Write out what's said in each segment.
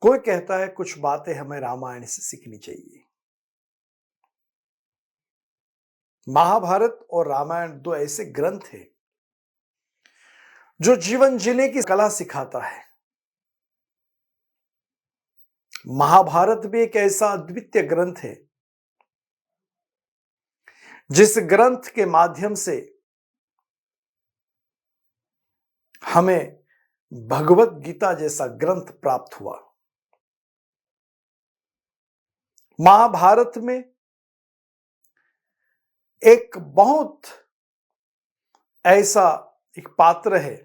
कोई कहता है कुछ बातें हमें रामायण से सीखनी चाहिए। महाभारत और रामायण दो ऐसे ग्रंथ हैं जो जीवन जीने की कला सिखाता है। महाभारत भी एक ऐसा अद्वितीय ग्रंथ है जिस ग्रंथ के माध्यम से हमें भगवत गीता जैसा ग्रंथ प्राप्त हुआ। महाभारत में एक बहुत ऐसा एक पात्र है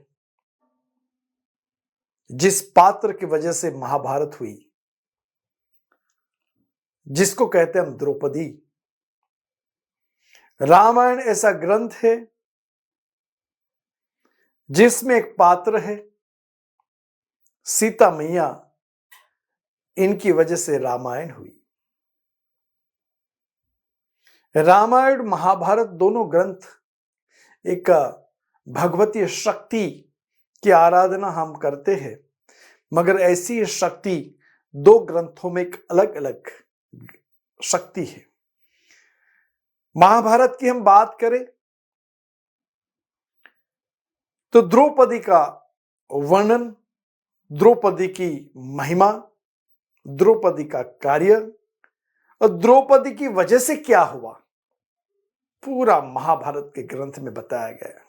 जिस पात्र की वजह से महाभारत हुई, जिसको कहते हैं हम द्रौपदी। रामायण ऐसा ग्रंथ है जिसमें एक पात्र है सीता मैया, इनकी वजह से रामायण हुई। रामायण महाभारत दोनों ग्रंथ एक भगवतीय शक्ति की आराधना हम करते हैं, मगर ऐसी शक्ति दो ग्रंथों में एक अलग अलग शक्ति है। महाभारत की हम बात करें तो द्रौपदी का वर्णन, द्रौपदी की महिमा, द्रौपदी का कार्य और द्रौपदी की वजह से क्या हुआ, पूरा महाभारत के ग्रंथ में बताया गया।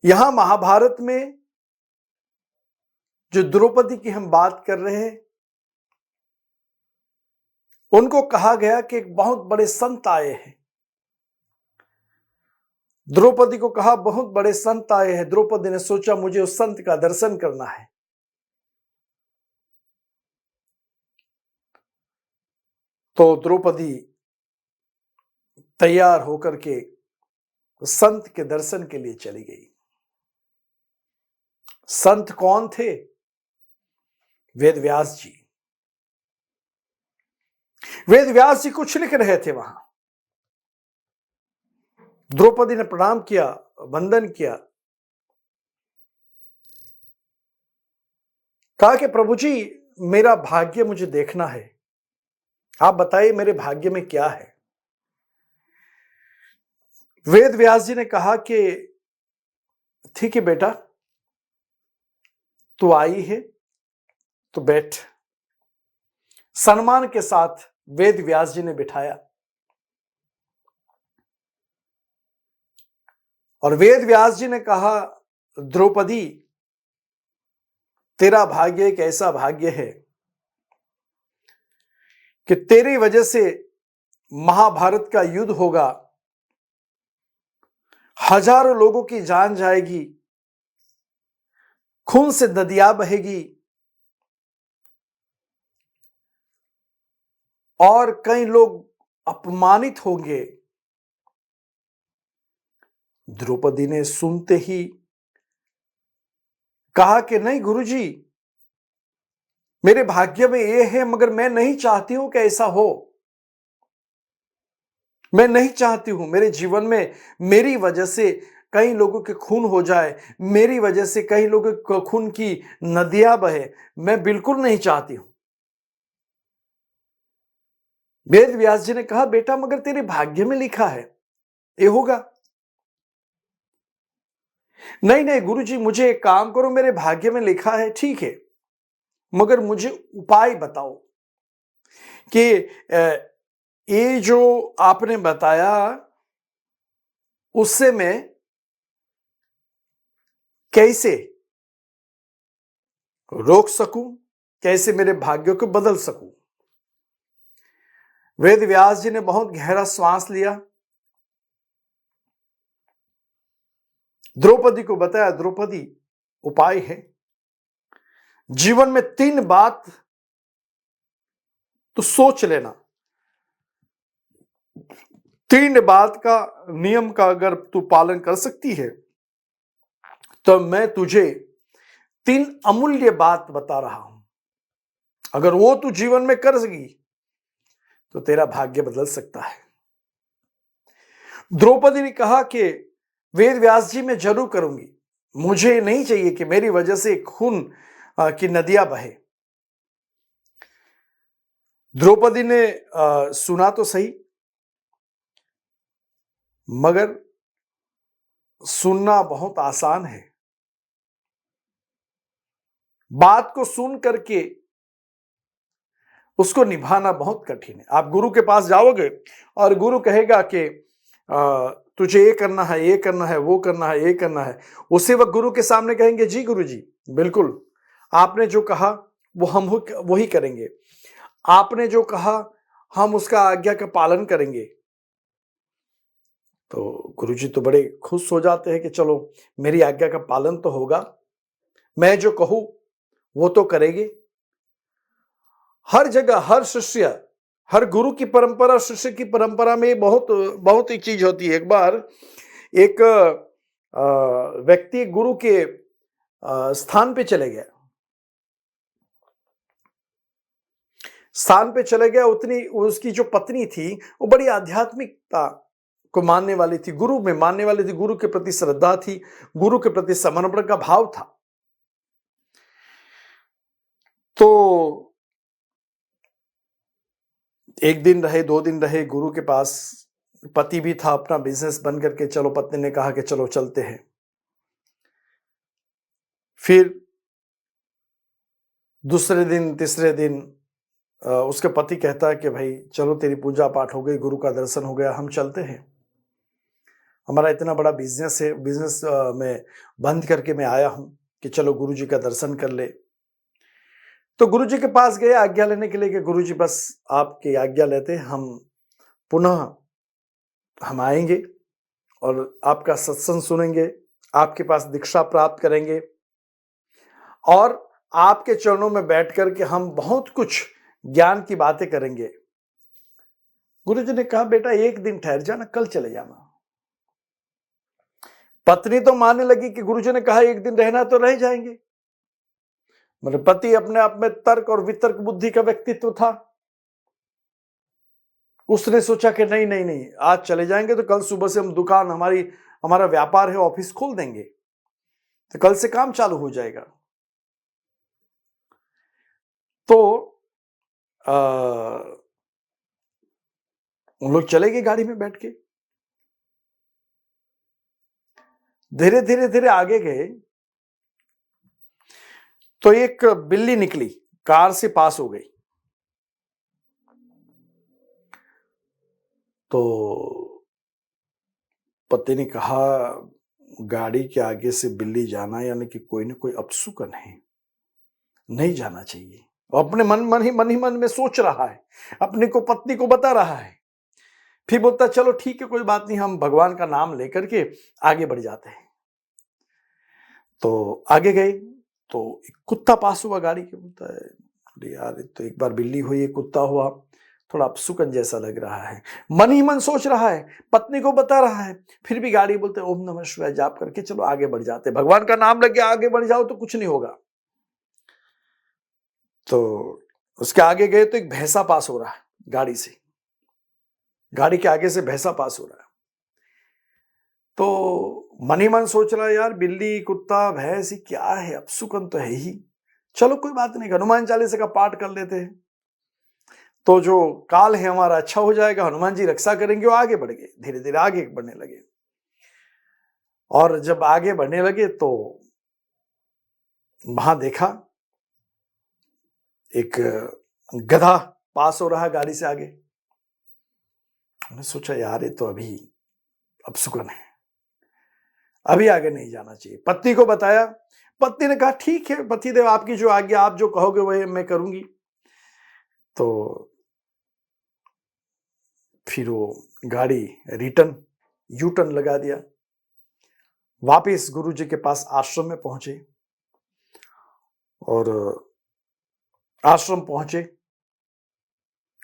यहां महाभारत में जो द्रौपदी की हम बात कर रहे हैं, उनको कहा गया कि एक बहुत बड़े संत आए हैं। द्रौपदी को कहा बहुत बड़े संत आए हैं। द्रौपदी ने सोचा मुझे उस संत का दर्शन करना है। तो द्रौपदी तैयार होकर के संत के दर्शन के लिए चली गई। संत कौन थे? वेद व्यास जी। वेद व्यास जी कुछ लिख रहे थे वहां। द्रौपदी ने प्रणाम किया, वंदन किया, कहा कि प्रभु जी मेरा भाग्य मुझे देखना है, आप बताइए मेरे भाग्य में क्या है। वेद व्यास जी ने कहा कि ठीक है बेटा, तू आई है तो बैठ। सम्मान के साथ वेद व्यास जी ने बिठाया और वेद व्यास जी ने कहा द्रौपदी तेरा भाग्य एक ऐसा भाग्य है कि तेरी वजह से महाभारत का युद्ध होगा, हजारों लोगों की जान जाएगी, खून से नदियां बहेगी और कई लोग अपमानित होंगे। द्रौपदी ने सुनते ही कहा कि नहीं गुरुजी, मेरे भाग्य में यह है, मगर मैं नहीं चाहती हूं कि ऐसा हो। मैं नहीं चाहती हूं मेरे जीवन में मेरी वजह से कई लोगों के खून हो जाए, मेरी वजह से कई लोगों के खून की नदियां बहे। मैं बिल्कुल नहीं चाहती हूं। वेद व्यास जी ने कहा बेटा मगर तेरे भाग्य में लिखा है ये होगा। नहीं नहीं गुरुजी, मुझे एक काम करो, मेरे भाग्य में लिखा है ठीक है, मगर मुझे उपाय बताओ कि ये जो आपने बताया उससे मैं कैसे रोक सकूं, कैसे मेरे भाग्य को बदल सकूं। वेद व्यास जी ने बहुत गहरा श्वास लिया, द्रौपदी को बताया द्रौपदी उपाय है, जीवन में 3 बात तो सोच लेना, 3 बात का नियम का अगर तू पालन कर सकती है तो मैं तुझे 3 अमूल्य बात बता रहा हूं। अगर वो तू जीवन में कर सकी तो तेरा भाग्य बदल सकता है। द्रौपदी ने कहा कि वेद व्यास जी मैं जरूर करूंगी, मुझे नहीं चाहिए कि मेरी वजह से खून कि नदियां बहे। द्रौपदी ने सुना तो सही, मगर सुनना बहुत आसान है, बात को सुन करके उसको निभाना बहुत कठिन है। आप गुरु के पास जाओगे और गुरु कहेगा कि तुझे ये करना है, ये करना है, वो करना है, ये करना है, उसी वक्त गुरु के सामने कहेंगे जी गुरु जी बिल्कुल, आपने जो कहा वो हम वही करेंगे, आपने जो कहा हम उसका आज्ञा का पालन करेंगे। तो गुरुजी तो बड़े खुश हो जाते हैं कि चलो मेरी आज्ञा का पालन तो होगा, मैं जो कहूं वो तो करेंगे। हर जगह हर शिष्य, हर गुरु की परंपरा शिष्य की परंपरा में बहुत बहुत एक चीज होती है। एक बार एक व्यक्ति गुरु के स्थान पे चले गया, उतनी उसकी जो पत्नी थी वो बड़ी आध्यात्मिकता को मानने वाली थी, गुरु में मानने वाली थी, गुरु के प्रति श्रद्धा थी, गुरु के प्रति समर्पण का भाव था। तो एक दिन रहे, 2 दिन रहे गुरु के पास, पति भी था, अपना बिजनेस बंद करके चलो, पत्नी ने कहा कि चलो चलते हैं। फिर दूसरे दिन तीसरे दिन उसके पति कहता है कि भाई चलो तेरी पूजा पाठ हो गई, गुरु का दर्शन हो गया, हम चलते हैं, हमारा इतना बड़ा बिजनेस है, बिजनेस में बंद करके मैं आया हूं कि चलो गुरु जी का दर्शन कर ले। तो गुरु जी के पास गए आज्ञा लेने के लिए कि गुरु जी बस आपकी आज्ञा लेते हम पुनः हम आएंगे और आपका सत्संग सुनेंगे, आपके पास दीक्षा प्राप्त करेंगे और आपके चरणों में बैठ करके हम बहुत कुछ ज्ञान की बातें करेंगे। गुरु जी ने कहा बेटा एक दिन ठहर जाना, कल चले जाना। पत्नी तो मानने लगी कि गुरु जी ने कहा एक दिन रहना तो रह जाएंगे, मेरे पति अपने आप में तर्क और वितर्क बुद्धि का व्यक्तित्व था। उसने सोचा कि नहीं नहीं नहीं, आज चले जाएंगे तो कल सुबह से हम दुकान, हमारा व्यापार है, ऑफिस खोल देंगे, तो कल से काम चालू हो जाएगा। तो उन लोग चले गए गाड़ी में बैठ के, धीरे धीरे धीरे आगे गए तो एक बिल्ली निकली, कार से पास हो गई। तो पति ने कहा गाड़ी के आगे से बिल्ली जाना यानी कि कोई ना कोई अपशकुन है, नहीं जाना चाहिए। अपने मन में सोच रहा है, अपने को पत्नी को बता रहा है। फिर बोलता चलो ठीक है कोई बात नहीं, हम भगवान का नाम लेकर के आगे बढ़ जाते हैं। तो आगे गए तो एक कुत्ता पास हुआ गाड़ी के, बोलता है अरे यार तो एक बार बिल्ली हुई, एक कुत्ता हुआ, थोड़ा अपशकुन जैसा लग रहा है। मन ही मन सोच रहा है, पत्नी को बता रहा है, फिर भी गाड़ी बोलते ओम नमः शिवाय जाप करके चलो आगे बढ़ जाते, भगवान का नाम लग गया, आगे बढ़ जाओ तो कुछ नहीं होगा। तो उसके आगे गए तो एक भैंसा पास हो रहा है गाड़ी से, गाड़ी के आगे से भैंसा पास हो रहा है। तो मन ही मन सोच रहा है यार बिल्ली कुत्ता भैंस क्या है, अपशकुन तो है ही, चलो कोई बात नहीं, हनुमान चालीसा का पाठ कर लेते हैं तो जो काल है हमारा अच्छा हो जाएगा, हनुमान जी रक्षा करेंगे। वो आगे बढ़ गए, धीरे धीरे आगे बढ़ने लगे और जब आगे बढ़ने लगे तो वहां देखा एक गधा पास हो रहा है गाड़ी से आगे। उन्होंने सोचा यार ये तो अभी अपशकुन है, अभी आगे नहीं जाना चाहिए। पत्नी को बताया, पत्नी ने कहा ठीक है पतिदेव आपकी जो आज्ञा, आप जो कहोगे वही मैं करूंगी। तो फिर वो गाड़ी रिटर्न यू टर्न लगा दिया, वापिस गुरु जी के पास आश्रम में पहुंचे और आश्रम पहुंचे,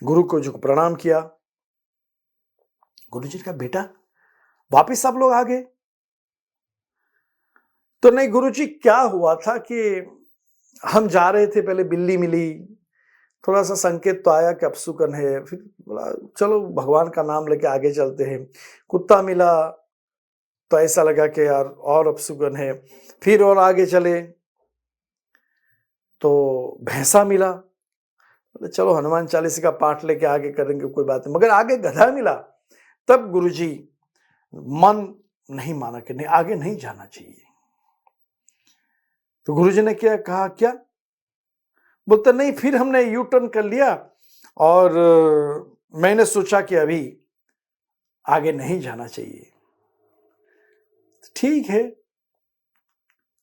गुरु को जो प्रणाम किया। गुरु जी का बेटा वापिस सब लोग आ गए। तो नहीं गुरु जी क्या हुआ था कि हम जा रहे थे, पहले बिल्ली मिली, थोड़ा सा संकेत तो आया कि अपशकुन है, फिर बोला चलो भगवान का नाम लेके आगे चलते हैं। कुत्ता मिला तो ऐसा लगा कि यार और अपशकुन है, फिर और आगे चले तो भैंसा मिला, तो चलो हनुमान चालीसा का पाठ लेके आगे करेंगे, कोई बात नहीं। मगर आगे गधा मिला, तब गुरुजी मन नहीं माना कि नहीं, आगे नहीं जाना चाहिए। तो गुरुजी ने क्या कहा, क्या बोलता, नहीं, फिर हमने यू टर्न कर लिया और मैंने सोचा कि अभी आगे नहीं जाना चाहिए। ठीक है,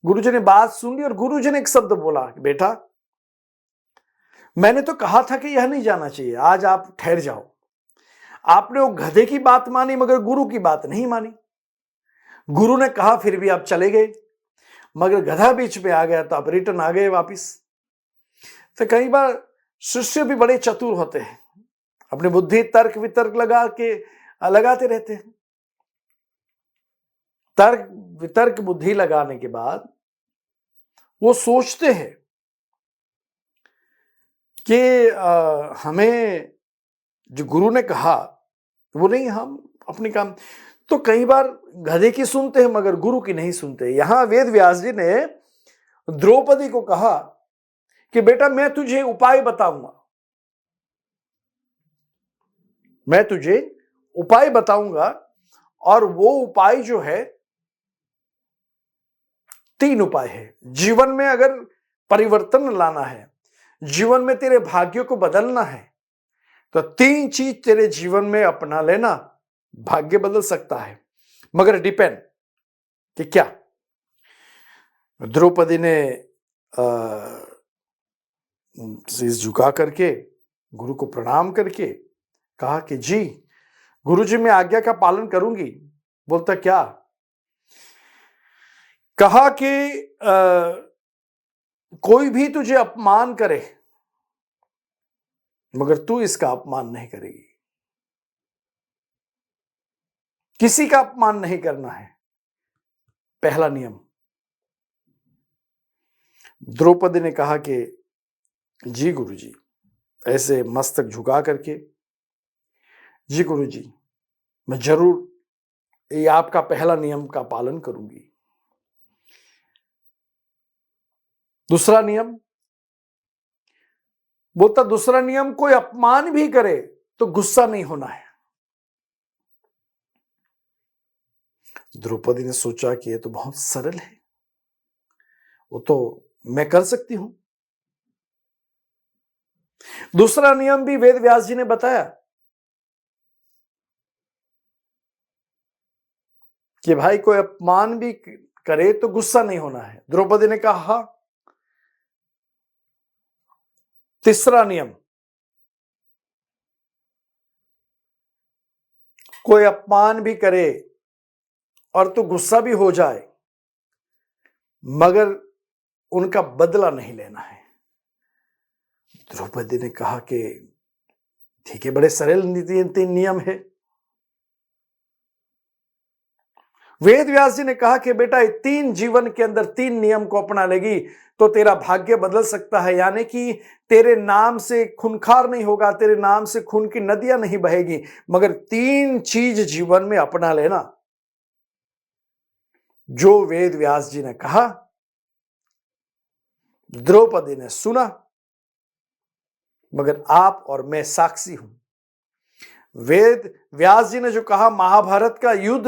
गुरुजी ने बात सुन ली और गुरुजी ने एक शब्द बोला, बेटा मैंने तो कहा था कि यह नहीं जाना चाहिए, आज आप ठहर जाओ। आपने वो गधे की बात मानी मगर गुरु की बात नहीं मानी। गुरु ने कहा फिर भी आप चले गए, मगर गधा बीच में आ गया तो आप रिटर्न आ गए वापिस। तो कई बार शिष्य भी बड़े चतुर होते हैं, अपनी बुद्धि तर्क वितर्क लगाते रहते हैं। तर्क वितर्क बुद्धि लगाने के बाद वो सोचते हैं कि हमें जो गुरु ने कहा वो नहीं, हम अपने काम। तो कई बार गधे की सुनते हैं मगर गुरु की नहीं सुनते। यहां वेद व्यास जी ने द्रौपदी को कहा कि बेटा मैं तुझे उपाय बताऊंगा, मैं तुझे उपाय बताऊंगा, और वो उपाय जो है 3 उपाय है। जीवन में अगर परिवर्तन लाना है, जीवन में तेरे भाग्यों को बदलना है, तो 3 चीज तेरे जीवन में अपना लेना, भाग्य बदल सकता है। मगर डिपेंड कि क्या। द्रौपदी ने शीश झुका करके गुरु को प्रणाम करके कहा कि जी गुरुजी मैं आज्ञा का पालन करूंगी। बोलता क्या? कहा कि कोई भी तुझे अपमान करे मगर तू इसका अपमान नहीं करेगी, किसी का अपमान नहीं करना है, पहला नियम। द्रौपदी ने कहा कि जी गुरुजी, ऐसे मस्तक झुका करके, जी गुरुजी मैं जरूर ये आपका पहला नियम का पालन करूंगी। दूसरा नियम, बोलता दूसरा नियम, कोई अपमान भी करे तो गुस्सा नहीं होना है। द्रौपदी ने सोचा कि ये तो बहुत सरल है, वो तो मैं कर सकती हूं। दूसरा नियम भी वेद व्यास जी ने बताया कि भाई कोई अपमान भी करे तो गुस्सा नहीं होना है। द्रौपदी ने कहा तीसरा नियम, कोई अपमान भी करे और तो गुस्सा भी हो जाए मगर उनका बदला नहीं लेना है। द्रौपदी ने कहा कि ठीक है, बड़े सरल 3 नियम है। वेद व्यास जी ने कहा कि बेटा 3 जीवन के अंदर 3 नियम को अपना लेगी तो तेरा भाग्य बदल सकता है। यानी कि तेरे नाम से खूनखार नहीं होगा, तेरे नाम से खून की नदियां नहीं बहेगी, मगर 3 चीज जीवन में अपना लेना। जो वेद व्यास जी ने कहा द्रौपदी ने सुना, मगर आप और मैं साक्षी हूं। वेद व्यास जी ने जो कहा महाभारत का युद्ध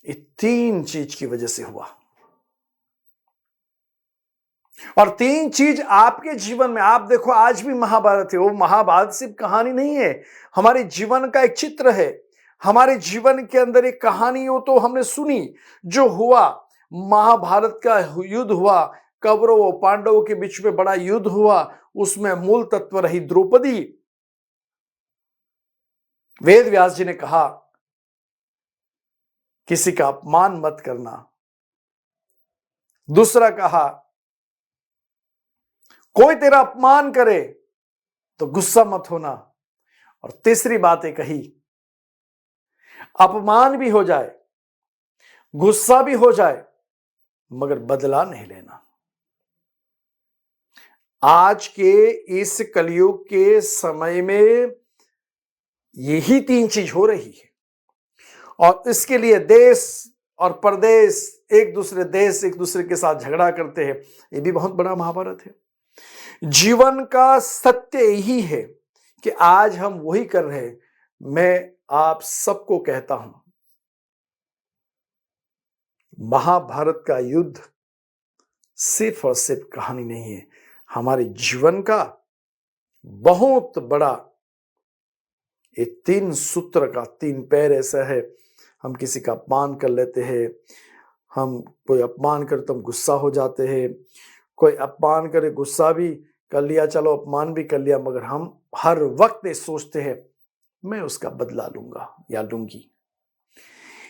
ये 3 चीज की वजह से हुआ, और 3 चीज आपके जीवन में, आप देखो आज भी महाभारत है, वो महाभारत सिर्फ कहानी नहीं है, हमारे जीवन का एक चित्र है। हमारे जीवन के अंदर एक कहानी हो तो हमने सुनी, जो हुआ महाभारत का युद्ध हुआ, कौरवों पांडवों के बीच में बड़ा युद्ध हुआ, उसमें मूल तत्व रही द्रौपदी। वेद व्यास जी ने कहा किसी का अपमान मत करना। दूसरा कहा कोई तेरा अपमान करे तो गुस्सा मत होना। और तीसरी बात ये कही, अपमान भी हो जाए, गुस्सा भी हो जाए, मगर बदला नहीं लेना। आज के इस कलयुग के समय में यही 3 चीज हो रही है, और इसके लिए देश और प्रदेश, एक दूसरे देश एक दूसरे के साथ झगड़ा करते हैं। ये भी बहुत बड़ा महाभारत है। जीवन का सत्य यही है कि आज हम वही कर रहे हैं। मैं आप सबको कहता हूं, महाभारत का युद्ध सिर्फ और सिर्फ कहानी नहीं है, हमारे जीवन का बहुत बड़ा ये 3 सूत्र का 3 पैर ऐसा है। हम किसी का अपमान कर लेते हैं, हम कोई अपमान करे तो हम गुस्सा हो जाते हैं, कोई अपमान करे गुस्सा भी कर लिया, चलो अपमान भी कर लिया, मगर हम हर वक्त ये सोचते हैं मैं उसका बदला लूंगा या लूंगी।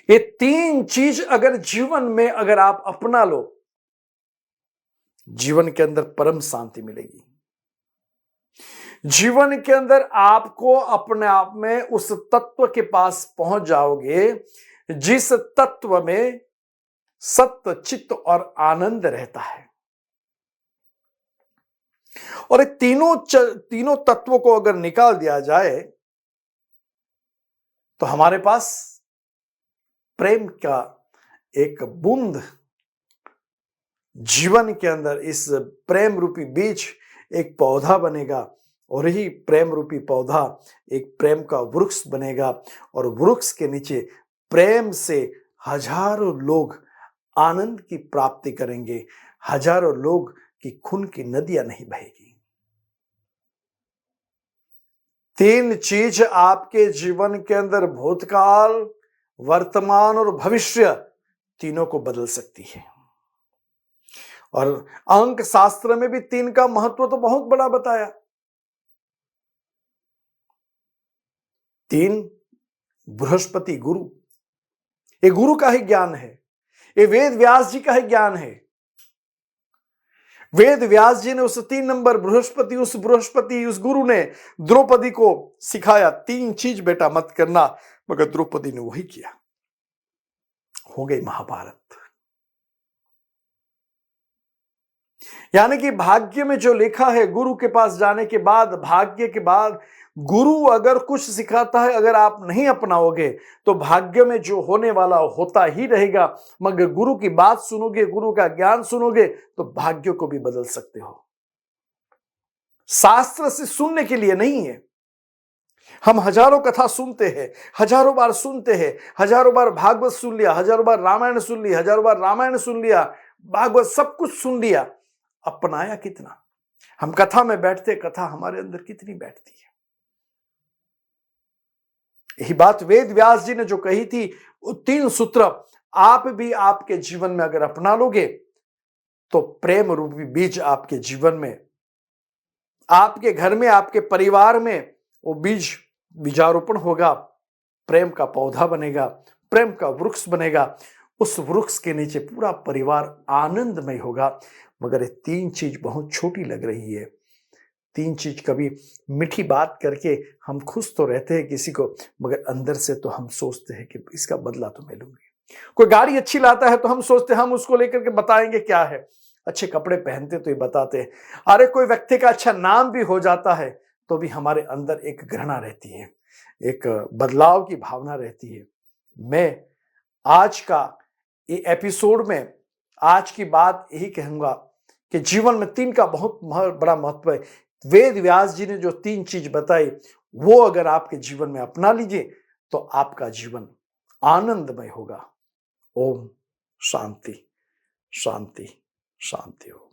ये 3 चीज अगर जीवन में अगर आप अपना लो, जीवन के अंदर परम शांति मिलेगी। जीवन के अंदर आपको अपने आप में उस तत्व के पास पहुंच जाओगे जिस तत्व में सत्य, चित्त और आनंद रहता है। और ये तीनों तत्वों को अगर निकाल दिया जाए तो हमारे पास प्रेम का एक बूंद जीवन के अंदर, इस प्रेम रूपी बीज एक पौधा बनेगा और यही प्रेम रूपी पौधा एक प्रेम का वृक्ष बनेगा और वृक्ष के नीचे प्रेम से हजारों लोग आनंद की प्राप्ति करेंगे, हजारों लोग की खून की नदियां नहीं बहेगी। 3 चीज आपके जीवन के अंदर भूतकाल, वर्तमान और भविष्य तीनों को बदल सकती है। और अंक शास्त्र में भी 3 का महत्व तो बहुत बड़ा बताया। 3 बृहस्पति गुरु, ये गुरु का ही ज्ञान है, ये वेद व्यास जी का ही ज्ञान है। वेद व्यास जी ने उस 3 नंबर बृहस्पति, उस गुरु ने द्रौपदी को सिखाया 3 चीज बेटा मत करना, मगर द्रौपदी ने वही किया, हो गई महाभारत। यानी कि भाग्य में जो लिखा है, गुरु के पास जाने के बाद, भाग्य के बाद गुरु अगर कुछ सिखाता है, अगर आप नहीं अपनाओगे तो भाग्य में जो होने वाला होता ही रहेगा। मगर गुरु की बात सुनोगे, गुरु का ज्ञान सुनोगे तो भाग्य को भी बदल सकते हो। शास्त्र से सुनने के लिए नहीं है। हम हजारों कथा सुनते हैं, हजारों बार सुनते हैं, हजारों बार भागवत सुन लिया, हजारों बार रामायण सुन ली, हजारों बार रामायण सुन लिया, भागवत सब कुछ सुन लिया, अपनाया कितना? हम कथा में बैठते, कथा हमारे अंदर कितनी बैठती है? यही बात वेद व्यास जी ने जो कही थी, वो 3 सूत्र आप भी आपके जीवन में अगर अपना लोगे तो प्रेम रूपी बीज आपके जीवन में, आपके घर में, आपके परिवार में वो बीजारोपण होगा, प्रेम का पौधा बनेगा, प्रेम का वृक्ष बनेगा। उस वृक्ष के नीचे पूरा परिवार आनंदमय होगा। मगर ये 3 चीज बहुत छोटी लग रही है। 3 चीज कभी मीठी बात करके हम खुश तो रहते हैं किसी को, मगर अंदर से तो हम सोचते हैं कि इसका बदला तो मैं लूंगी। कोई गाड़ी अच्छी लाता है तो हम सोचते हैं हम उसको लेकर के बताएंगे क्या है। अच्छे कपड़े पहनते तो ये बताते हैं। अरे कोई व्यक्ति का अच्छा नाम भी हो जाता है तो भी हमारे अंदर एक घृणा रहती है, एक बदलाव की भावना रहती है। मैं आज का ये एपिसोड में आज की बात यही कहूंगा कि जीवन में 3 का बहुत बड़ा महत्व है। वेद व्यास जी ने जो 3 चीज बताई, वो अगर आपके जीवन में अपना लीजिए तो आपका जीवन आनंदमय होगा। ओम शांति शांति शांति हो।